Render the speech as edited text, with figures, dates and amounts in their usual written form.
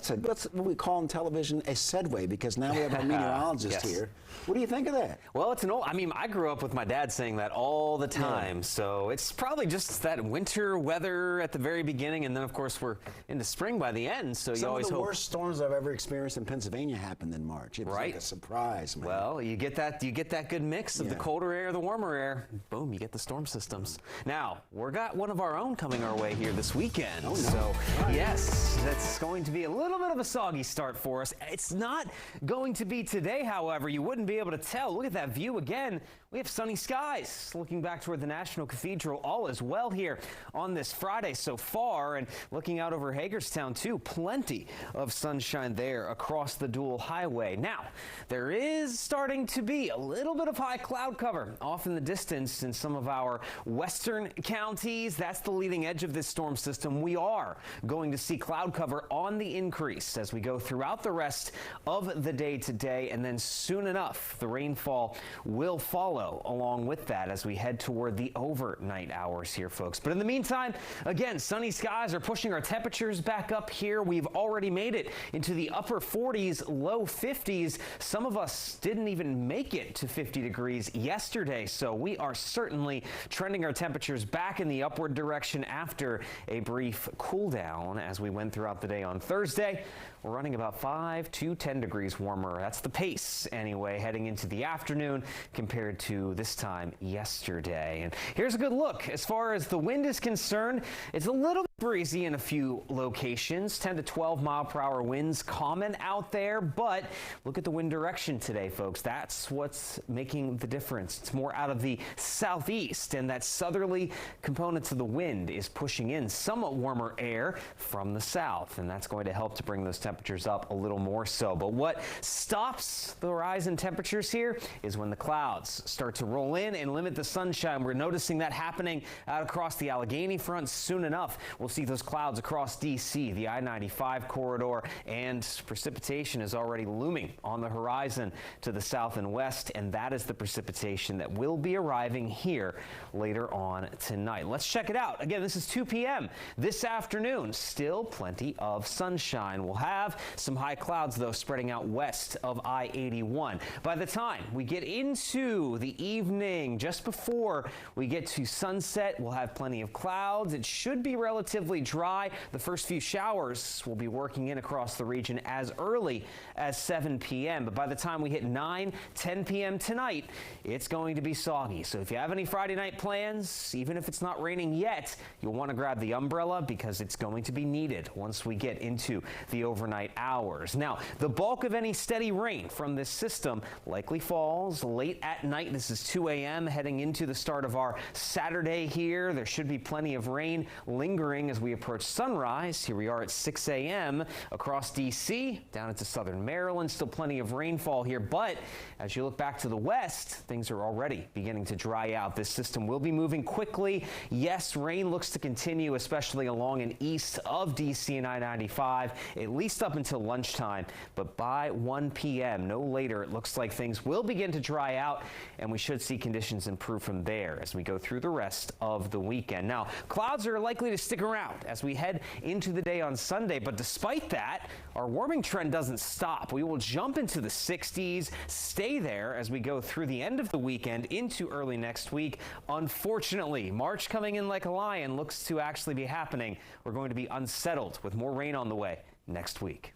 That's what we call in television a segue, because now we have our meteorologist here. What do you think of that? Well, it's an old, I grew up with my dad saying that all the time. So it's probably just that winter weather at the very beginning, and then of course we're into spring by the end. So you always hope. Some of the worst storms I've ever experienced in Pennsylvania happened in March. It was like a surprise, man. Well, you get that good mix of the colder air, the warmer air. Boom, you get the storm systems. Now, we've got one of our own coming our way here this weekend. Oh, no. So, yes, that's going to be a little bit of a soggy start for us. It's not going to be today, however. You wouldn't be able to tell. Look at that view again. We have sunny skies. Looking back toward the National Cathedral, all is well here on this Friday so far. And looking out over Hagerstown, too, plenty of sunshine there across the dual highway. Now, there is starting to be a little bit of high cloud cover off in the distance in some of our western counties. That's the leading edge of this storm system. We are going to see cloud cover on the increase as we go throughout the rest of the day today, and then soon enough, the rainfall will follow along with that as we head toward the overnight hours here, folks. But in the meantime, again, sunny skies are pushing our temperatures back up here. We've already made it into the upper 40s, low 50s. Some of us didn't even make it to 50 degrees yesterday, so we are certainly trending our temperatures back in the upward direction after a brief cool down as we went throughout the day on Thursday. We're running about 5 to 10 degrees warmer. That's the pace anyway, heading into the afternoon compared to this time yesterday. And here's a good look. As far as the wind is concerned, it's a little bit breezy in a few locations. 10 to 12 mile per hour winds common out there, but look at the wind direction today, folks. That's what's making the difference. It's more out of the southeast, and that southerly component of the wind is pushing in somewhat warmer air from the south, and that's going to help to bring those temperatures up a little more so. But what stops the rise in temperatures here is when the clouds start to roll in and limit the sunshine. We're noticing that happening out across the Allegheny front. Soon enough, we'll see those clouds across D.C., the I-95 corridor, and precipitation is already looming on the horizon to the south and west, and that is the precipitation that will be arriving here later on tonight. Let's check it out. Again, this is 2 p.m. this afternoon. Still plenty of sunshine. We'll have some high clouds, though, spreading out west of I-81. By the time we get into the evening, just before we get to sunset, we'll have plenty of clouds. It should be relatively dry. The first few showers will be working in across the region as early as 7 p.m. But by the time we hit 9, 10 p.m. tonight, it's going to be soggy. So if you have any Friday night plans, even if it's not raining yet, you'll want to grab the umbrella because it's going to be needed once we get into the overnight hours. Now, the bulk of any steady rain from this system likely falls late at night. This is 2 a.m. heading into the start of our Saturday here. There should be plenty of rain lingering as we approach sunrise. Here we are at 6 a.m. across D.C., down into southern Maryland. Still plenty of rainfall here, but as you look back to the west, things are already beginning to dry out. This system will be moving quickly. Yes, rain looks to continue, especially along and east of D.C. and I-95, at least up until lunchtime. But by 1 p.m., no later, it looks like things will begin to dry out, and we should see conditions improve from there as we go through the rest of the weekend. Now, clouds are likely to stick around as we head into the day on Sunday, but despite that, our warming trend doesn't stop. We will jump into the 60s, stay there as we go through the end of the weekend into early next week. Unfortunately, March coming in like a lion looks to actually be happening. We're going to be unsettled with more rain on the way next week.